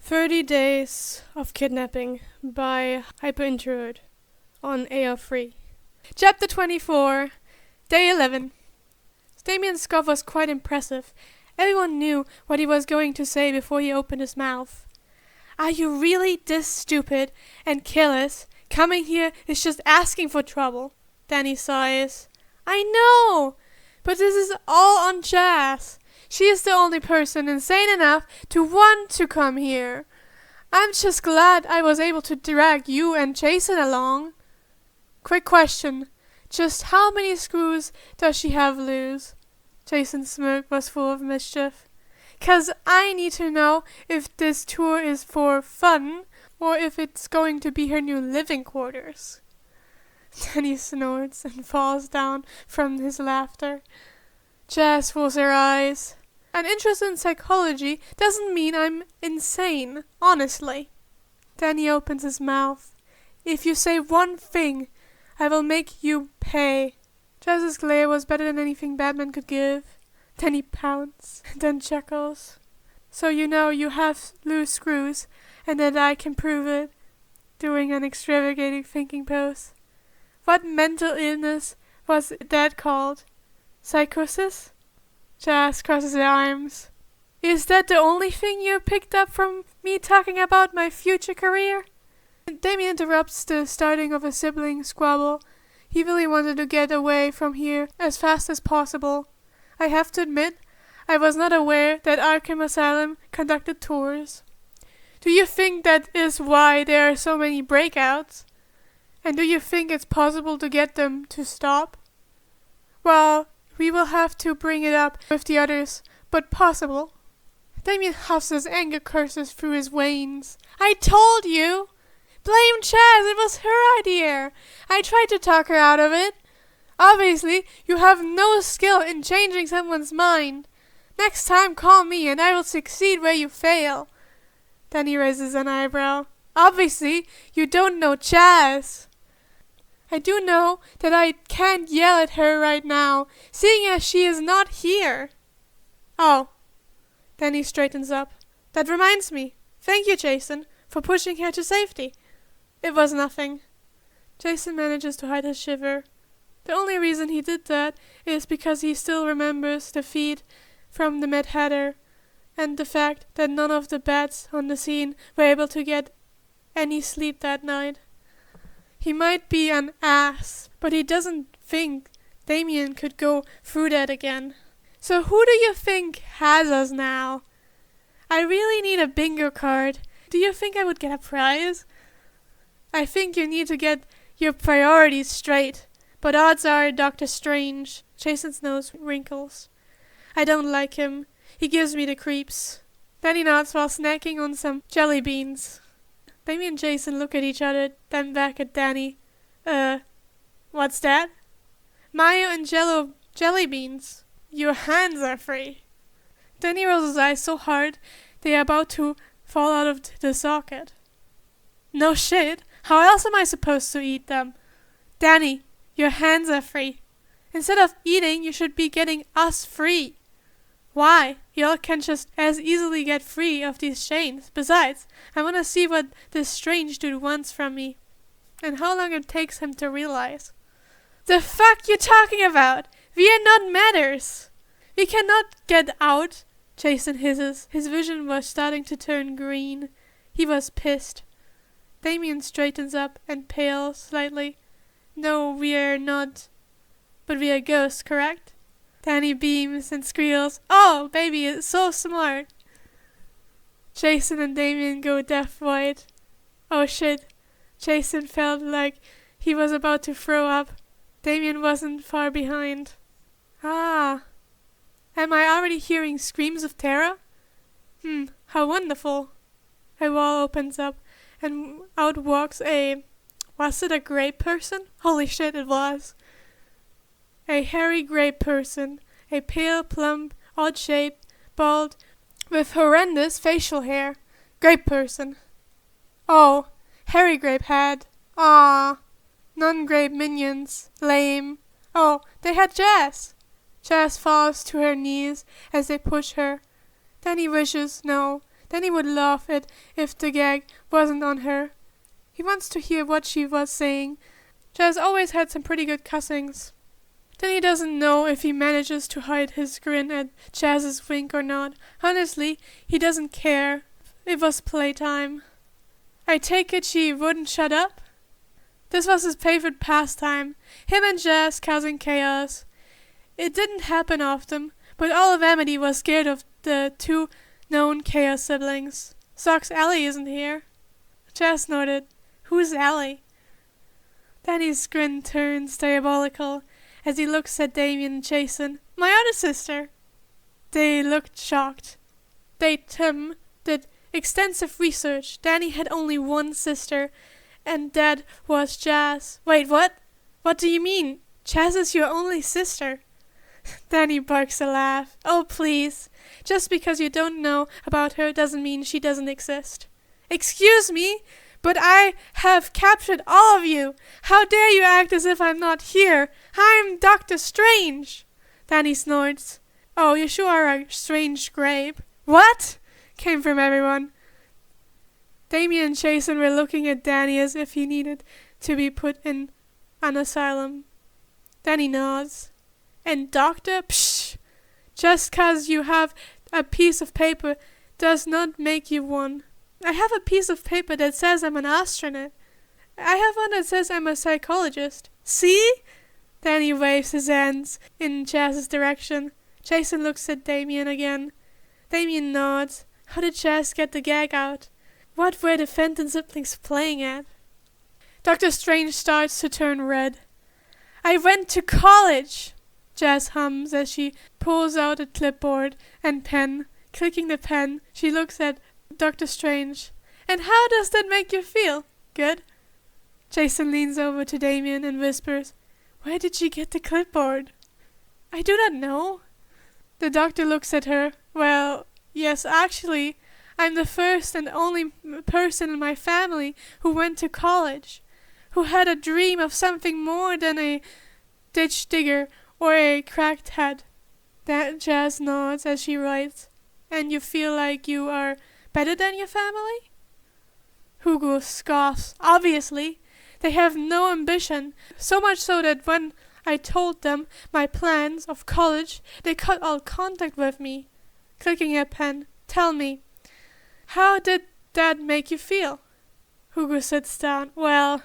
30 Days of Kidnapping by Hyperintrovert on AR3. Chapter 24, Day 11. Damien's scoff was quite impressive. Everyone knew what he was going to say before he opened his mouth. Are you really this stupid and careless? Coming here is just asking for trouble. Danny sighs. I know, but this is all on Jazz. She is the only person insane enough to want to come here. I'm just glad I was able to drag you and Jason along. Quick question. Just how many screws does she have loose? Jason's smirk was full of mischief. 'Cause I need to know if this tour is for fun or if it's going to be her new living quarters. Danny snorts and falls down from his laughter. Jazz rolls her eyes. An interest in psychology doesn't mean I'm insane, honestly. Danny opens his mouth. If you say one thing, I will make you pay. Jazz's glare was better than anything Batman could give. Danny pouts, then chuckles. So you know you have loose screws, and that I can prove it, doing an extravagant thinking pose. What mental illness was that called? Psychosis? Jazz crosses her arms. Is that the only thing you picked up from me talking about my future career? Damien interrupts the starting of a sibling squabble. He really wanted to get away from here as fast as possible. I have to admit, I was not aware that Arkham Asylum conducted tours. Do you think that is why there are so many breakouts? And do you think it's possible to get them to stop? Well, we will have to bring it up with the others, but possible. Damien huffs as anger courses through his veins. I told you! Blame Chaz, it was her idea. I tried to talk her out of it. Obviously, you have no skill in changing someone's mind. Next time call me and I will succeed where you fail. Then he raises an eyebrow. Obviously, you don't know Chaz. I do know that I can't yell at her right now, seeing as she is not here. Oh. Then he straightens up. That reminds me. Thank you, Jason, for pushing her to safety. It was nothing. Jason manages to hide his shiver. The only reason he did that is because he still remembers the feed from the Mad Hatter and the fact that none of the bats on the scene were able to get any sleep that night. He might be an ass, but he doesn't think Damien could go through that again. So who do you think has us now? I really need a bingo card. Do you think I would get a prize? I think you need to get your priorities straight, but odds are Dr. Strange. Jason's nose wrinkles. I don't like him. He gives me the creeps. Then he nods while snacking on some jelly beans. Damien and Jason look at each other, then back at Danny. What's that? Mayo and jelly beans. Your hands are free. Danny rolls his eyes so hard they are about to fall out of the socket. No shit. How else am I supposed to eat them? Danny, your hands are free. Instead of eating, you should be getting us free. Why? Y'all can just as easily get free of these chains. Besides, I want to see what this strange dude wants from me. And how long it takes him to realize. The fuck you talking about? We are not matters. We cannot get out, Jason hisses. His vision was starting to turn green. He was pissed. Damien straightens up and pales slightly. No, we are not. But we are ghosts, correct? Danny beams and squeals. Oh, baby, it's so smart. Jason and Damien go deaf white. Oh shit. Jason felt like he was about to throw up. Damien wasn't far behind. Ah. Am I already hearing screams of terror? How wonderful. A wall opens up and out walks was it a gray person? Holy shit, it was. A hairy gray person, a pale, plump, odd-shaped, bald, with horrendous facial hair. Grape person. Oh, hairy grape head. Ah, non-grape minions. Lame. Oh, they had Jazz. Jazz falls to her knees as they push her. Then he wishes, no, Then he would laugh it if the gag wasn't on her. He wants to hear what she was saying. Chaz always had some pretty good cussings. Then he doesn't know if he manages to hide his grin at Chaz's wink or not. Honestly, he doesn't care. It was playtime. I take it she wouldn't shut up? This was his favorite pastime, him and Chaz causing chaos. It didn't happen often, but all of Amity was scared of the two known chaos siblings. Sucks Ellie isn't here. Chaz nodded. Who's Ellie? Danny's grin turns diabolical as he looks at Damien and Jason. My other sister. They looked shocked. Tim did extensive research. Danny had only one sister, and that was Chaz. Wait, what? What do you mean? Chaz is your only sister? Danny barks a laugh. Oh, please. Just because you don't know about her doesn't mean she doesn't exist. Excuse me, but I have captured all of you. How dare you act as if I'm not here? I'm Dr. Strange. Danny snorts. Oh, you sure are a strange grape. What? Came from everyone. Damien and Jason were looking at Danny as if he needed to be put in an asylum. Danny nods. And doctor? Psh! Just 'cause you have a piece of paper does not make you one. I have a piece of paper that says I'm an astronaut. I have one that says I'm a psychologist. See? Danny waves his hands in Chaz's direction. Jason looks at Damien again. Damien nods. How did Chaz get the gag out? What were the Fenton siblings playing at? Dr. Strange starts to turn red. I went to college! Chaz hums as she pulls out a clipboard and pen. Clicking the pen, she looks at Dr. Strange. And how does that make you feel? Good? Jason leans over to Damien and whispers, Where did she get the clipboard? I do not know. The doctor looks at her. Well, yes, actually, I'm the first and only person in my family who went to college, who had a dream of something more than a ditch digger or a cracked head. That Chaz nods as she writes. And you feel like you are better than your family? Hugo scoffs. Obviously. They have no ambition. So much so that when I told them my plans of college, they cut all contact with me. Clicking a pen. Tell me, how did that make you feel? Hugo sits down. Well,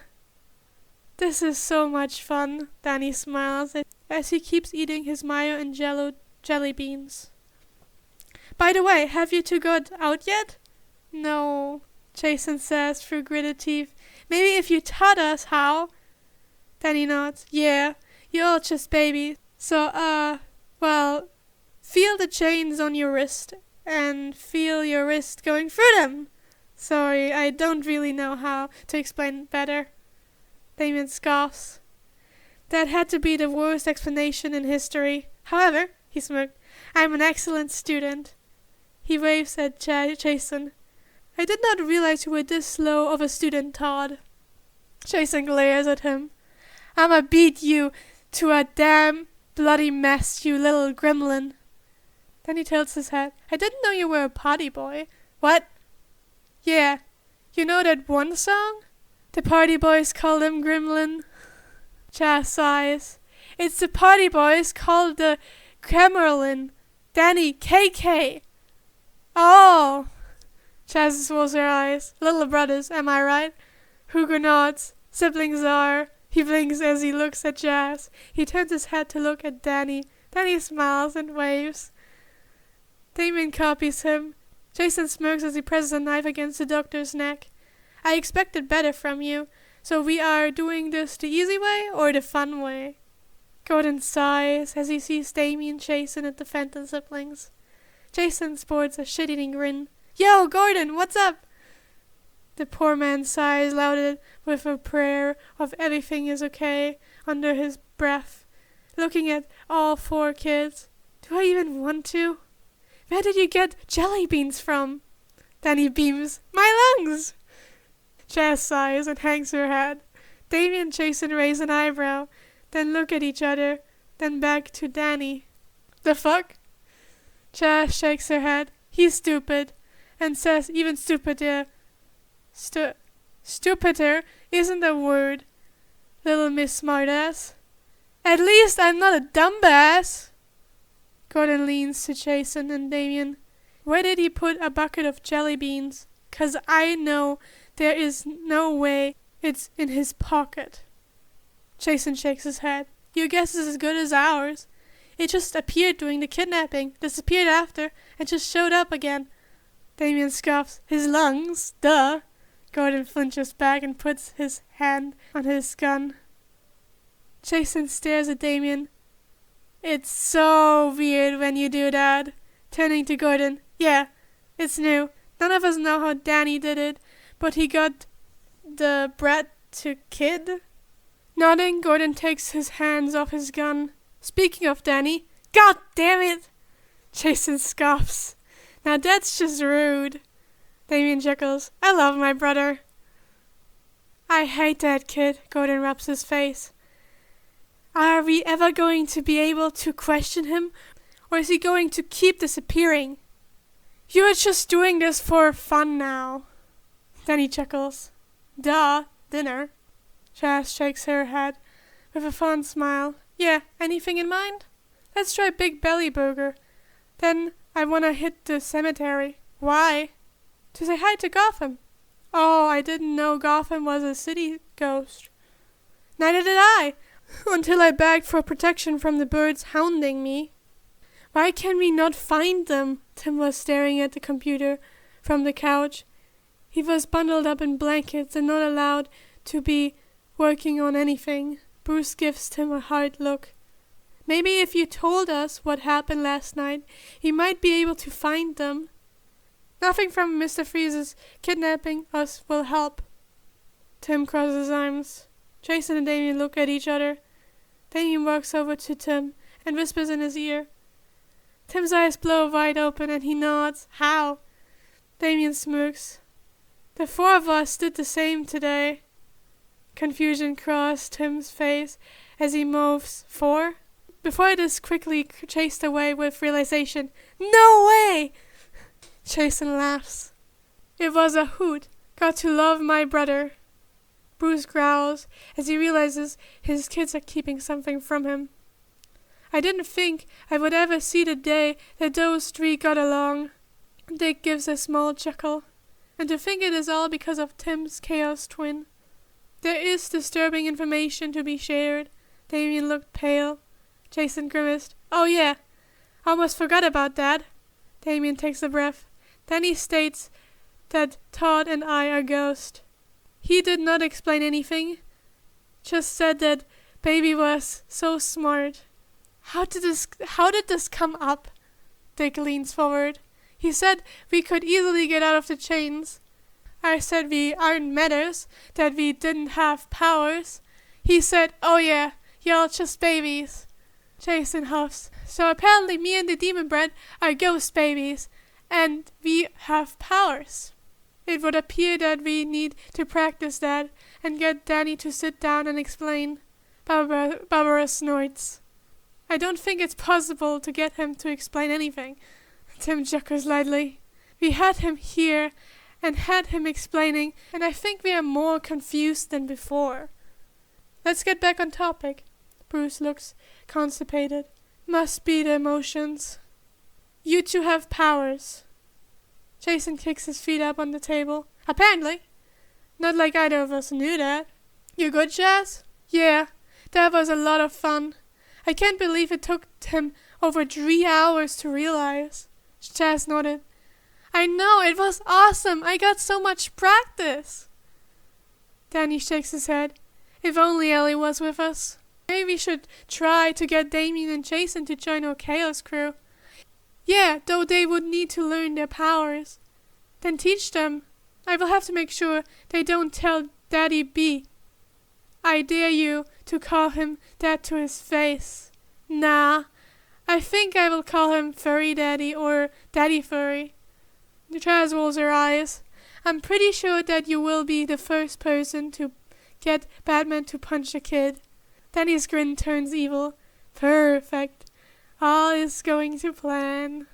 this is so much fun. Danny smiles as he keeps eating his mayo and jelly beans. By the way, have you two got out yet? No, Jason says through gritted teeth. Maybe if you taught us how. Danny nods. Yeah, you're all just babies. So, well, feel the chains on your wrist and feel your wrist going through them. Sorry, I don't really know how to explain better. Damien scoffs. That had to be the worst explanation in history. However, he smirked, I'm an excellent student. He waves at Jason. I did not realize you were this slow of a student, Todd. Jason glares at him. I'ma beat you to a damn bloody mess, you little gremlin. Then he tilts his head. I didn't know you were a party boy. What? Yeah. You know that one song? The party boys call them gremlin. Chaz sighs. It's the party boys called the Camerlin. Danny, KK. Oh! Chaz rolls her eyes. Little brothers, am I right? Hugo nods. Siblings are. He blinks as he looks at Chaz. He turns his head to look at Danny. Danny smiles and waves. Damien copies him. Jason smirks as he presses a knife against the doctor's neck. I expected better from you. So we are doing this the easy way or the fun way? Gordon sighs as he sees Damien chasing at the Fenton siblings. Jason sports a shit-eating grin. Yo, Gordon, what's up? The poor man sighs louder with a prayer of everything is okay under his breath, looking at all four kids. Do I even want to? Where did you get jelly beans from? Then he beams. My lungs! Chaz sighs and hangs her head. Damien and Jason raise an eyebrow, then look at each other, then back to Danny. The fuck? Chaz shakes her head. He's stupid. and says even stupider. Stupider isn't a word, little Miss Smartass. At least I'm not a dumbass. Gordon leans to Jason and Damien. Where did he put a bucket of jelly beans? 'Cause I know there is no way it's in his pocket. Jason shakes his head. Your guess is as good as ours. It just appeared during the kidnapping, disappeared after, and just showed up again. Damien scoffs. His lungs, duh. Gordon flinches back and puts his hand on his gun. Jason stares at Damien. It's so weird when you do that. Turning to Gordon. Yeah, it's new. None of us know how Danny did it, but he got the brat to kid. Nodding, Gordon takes his hands off his gun. Speaking of Danny, God damn it! Jason scoffs. Now that's just rude. Damien chuckles. I love my brother. I hate that kid, Gordon rubs his face. Are we ever going to be able to question him, or is he going to keep disappearing? You're just doing this for fun now. Danny chuckles. Duh, dinner. Jazz shakes her head with a fond smile. Yeah, anything in mind? Let's try Big Belly Burger. Then I wanna hit the cemetery. Why? To say hi to Gotham. Oh, I didn't know Gotham was a city ghost. Neither did I, until I begged for protection from the birds hounding me. Why can we not find them? Tim was staring at the computer from the couch. He was bundled up in blankets and not allowed to be working on anything. Bruce gives Tim a hard look. Maybe if you told us what happened last night, he might be able to find them. Nothing from Mr. Freeze's kidnapping us will help. Tim crosses his arms. Jason and Damien look at each other. Damien walks over to Tim and whispers in his ear. Tim's eyes blow wide open and he nods. How? Damien smirks. The four of us did the same today. Confusion crossed Tim's face as he moves. Four? Before it is quickly chased away with realization. No way! Jason laughs. It was a hoot. Got to love my brother. Bruce growls as he realizes his kids are keeping something from him. I didn't think I would ever see the day that those three got along. Dick gives a small chuckle. And to think it is all because of Tim's chaos twin. There is disturbing information to be shared. Damien looked pale. Jason grimaced. Oh yeah, almost forgot about that. Damien takes a breath. Then he states that Todd and I are ghosts. He did not explain anything. Just said that baby was so smart. How did this come up? Dick leans forward. He said we could easily get out of the chains. I said we aren't matters, that we didn't have powers. He said, oh yeah, y'all just babies. Jason huffs. So apparently me and the demon brat are ghost babies, and we have powers. It would appear that we need to practice that and get Danny to sit down and explain. Barbara snorts. I don't think it's possible to get him to explain anything. Tim chuckles lightly. We had him here and had him explaining, and I think we are more confused than before. Let's get back on topic. Bruce looks constipated. Must be the emotions. You two have powers. Jason kicks his feet up on the table. Apparently. Not like either of us knew that. You good, Jazz? Yeah, that was a lot of fun. I can't believe it took him over 3 hours to realize. Jazz nodded. I know, it was awesome. I got so much practice. Danny shakes his head. If only Ellie was with us. Maybe we should try to get Damien and Jason to join our Chaos crew. Yeah, though they would need to learn their powers. Then teach them. I will have to make sure they don't tell Daddy B. I dare you to call him that to his face. Nah, I think I will call him Furry Daddy or Daddy Furry. Chaz rolls her eyes. I'm pretty sure that you will be the first person to get Batman to punch a kid. Danny's grin turns evil. Perfect. All is going to plan.